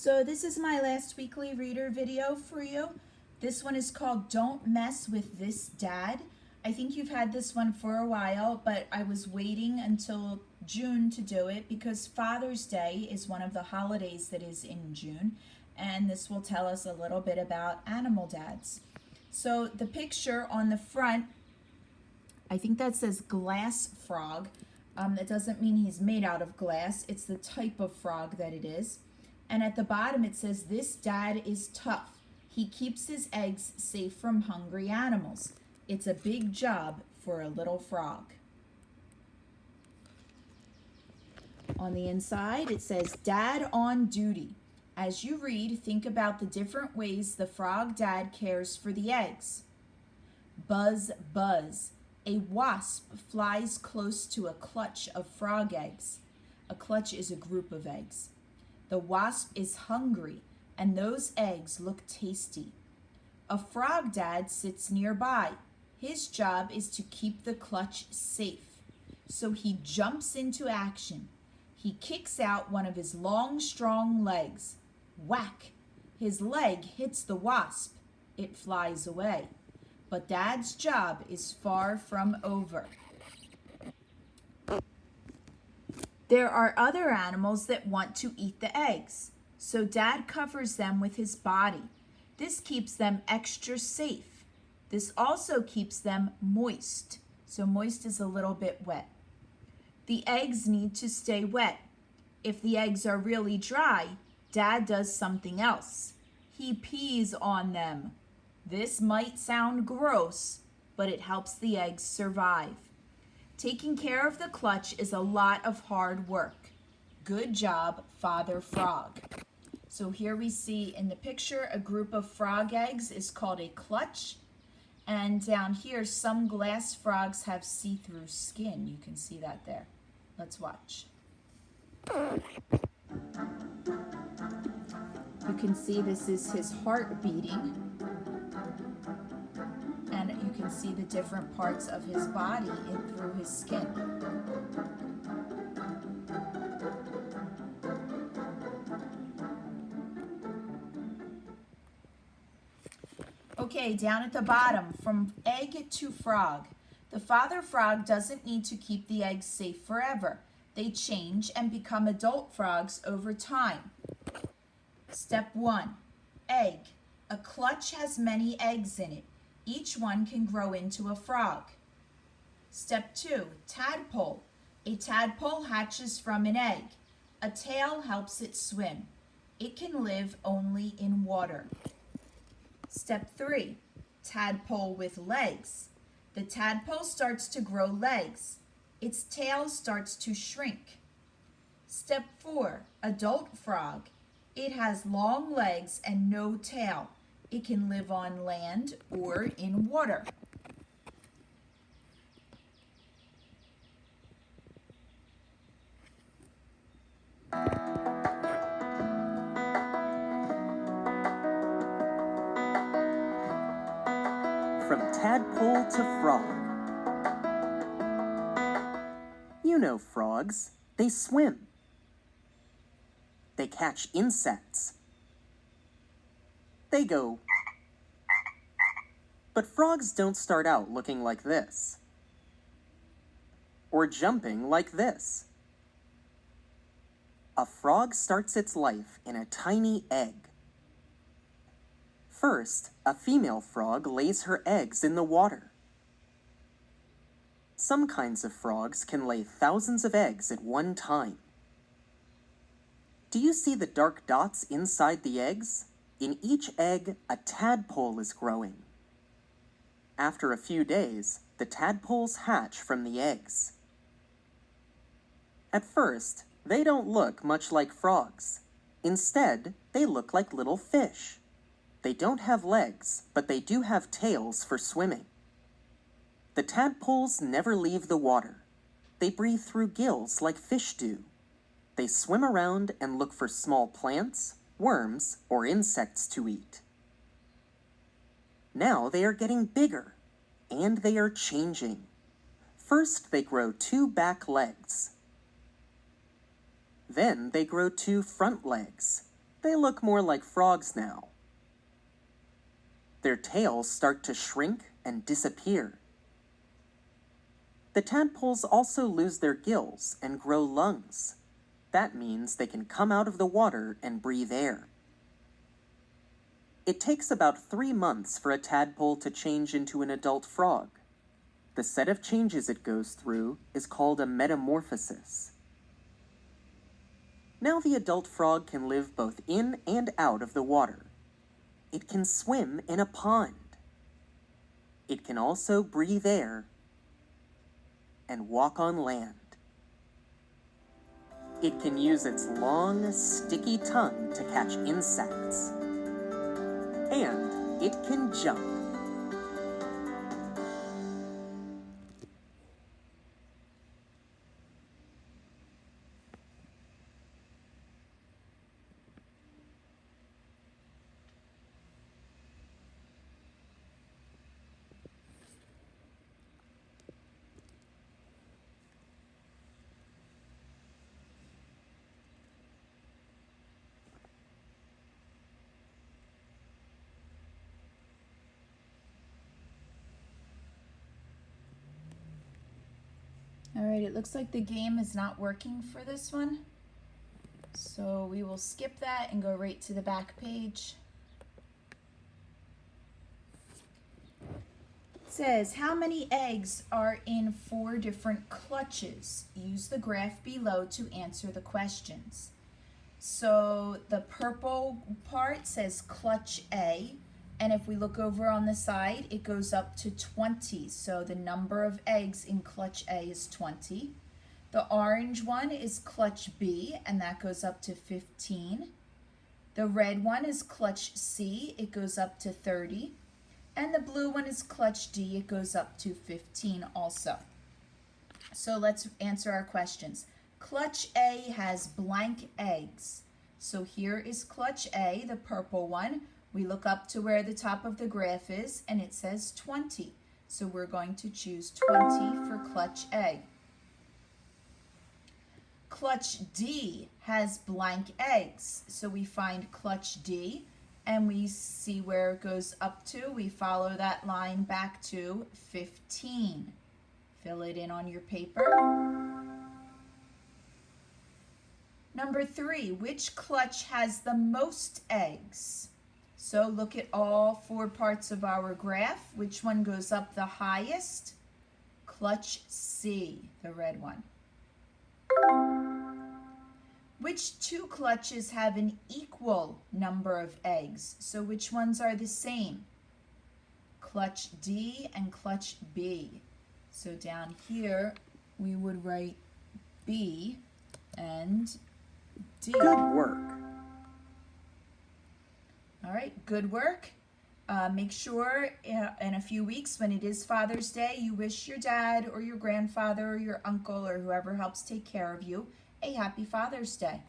So this is my last weekly reader video for you. This one is called Don't Mess with This Dad. I think you've had this one for a while, but I was waiting until June to do it because Father's Day is one of the holidays that is in June, and this will tell us a little bit about animal dads. So the picture on the front, I think that says glass frog. That doesn't mean he's made out of glass. It's the type of frog that it is. And at the bottom it says, this dad is tough. He keeps his eggs safe from hungry animals. It's a big job for a little frog. On the inside it says, Dad on duty. As you read, think about the different ways the frog dad cares for the eggs. Buzz, buzz. A wasp flies close to a clutch of frog eggs. A clutch is a group of eggs. The wasp is hungry, and those eggs look tasty. A frog dad sits nearby. His job is to keep the clutch safe. So he jumps into action. He kicks out one of his long, strong legs. Whack! His leg hits the wasp. It flies away. But Dad's job is far from over. There are other animals that want to eat the eggs, so Dad covers them with his body. This keeps them extra safe. This also keeps them moist, so moist is a little bit wet. The eggs need to stay wet. If the eggs are really dry, Dad does something else. He pees on them. This might sound gross, but it helps the eggs survive. Taking care of the clutch is a lot of hard work. Good job, Father Frog. So here we see in the picture a group of frog eggs is called a clutch. And down here, some glass frogs have see-through skin. You can see that there. Let's watch. You can see this is his heart beating. And you can see the different parts of his body in through his skin. Okay, down at the bottom, from egg to frog. The father frog doesn't need to keep the eggs safe forever. They change and become adult frogs over time. Step 1, egg. A clutch has many eggs in it. Each one can grow into a frog. Step 2, tadpole. A tadpole hatches from an egg. A tail helps it swim. It can live only in water. Step 3, tadpole with legs. The tadpole starts to grow legs. Its tail starts to shrink. Step 4, adult frog. It has long legs and no tail. It can live on land or in water. From tadpole to frog. You know frogs, they swim. They catch insects. They go. But frogs don't start out looking like this. Or jumping like this. A frog starts its life in a tiny egg. First, a female frog lays her eggs in the water. Some kinds of frogs can lay thousands of eggs at one time. Do you see the dark dots inside the eggs? In each egg, a tadpole is growing. After a few days, the tadpoles hatch from the eggs. At first, they don't look much like frogs. Instead, they look like little fish. They don't have legs, but they do have tails for swimming. The tadpoles never leave the water. They breathe through gills like fish do. They swim around and look for small plants, worms, or insects to eat. Now they are getting bigger, and they are changing. First, they grow 2 back legs. Then they grow 2 front legs. They look more like frogs now. Their tails start to shrink and disappear. The tadpoles also lose their gills and grow lungs. That means they can come out of the water and breathe air. It takes about 3 months for a tadpole to change into an adult frog. The set of changes it goes through is called a metamorphosis. Now the adult frog can live both in and out of the water. It can swim in a pond. It can also breathe air and walk on land. It can use its long, sticky tongue to catch insects. And it can jump. All right, it looks like the game is not working for this one. So we will skip that and go right to the back page. It says, how many eggs are in 4 different clutches? Use the graph below to answer the questions. So the purple part says clutch A. And if we look over on the side, it goes up to 20. So the number of eggs in clutch A is 20. The orange one is clutch B, and that goes up to 15. The red one is clutch C, it goes up to 30. And the blue one is clutch D, it goes up to 15 also. So let's answer our questions. Clutch A has blank eggs. So here is clutch A, the purple one. We look up to where the top of the graph is, and it says 20. So we're going to choose 20 for clutch A. Clutch D has blank eggs. So we find clutch D, and we see where it goes up to. We follow that line back to 15. Fill it in on your paper. Number 3, which clutch has the most eggs? So look at all 4 parts of our graph. Which one goes up the highest? Clutch C, the red one. Which 2 clutches have an equal number of eggs? So which ones are the same? Clutch D and clutch B. So down here we would write B and D. Good work. All right, good work. Make sure in a few weeks when it is Father's Day, you wish your dad or your grandfather or your uncle or whoever helps take care of you a happy Father's Day.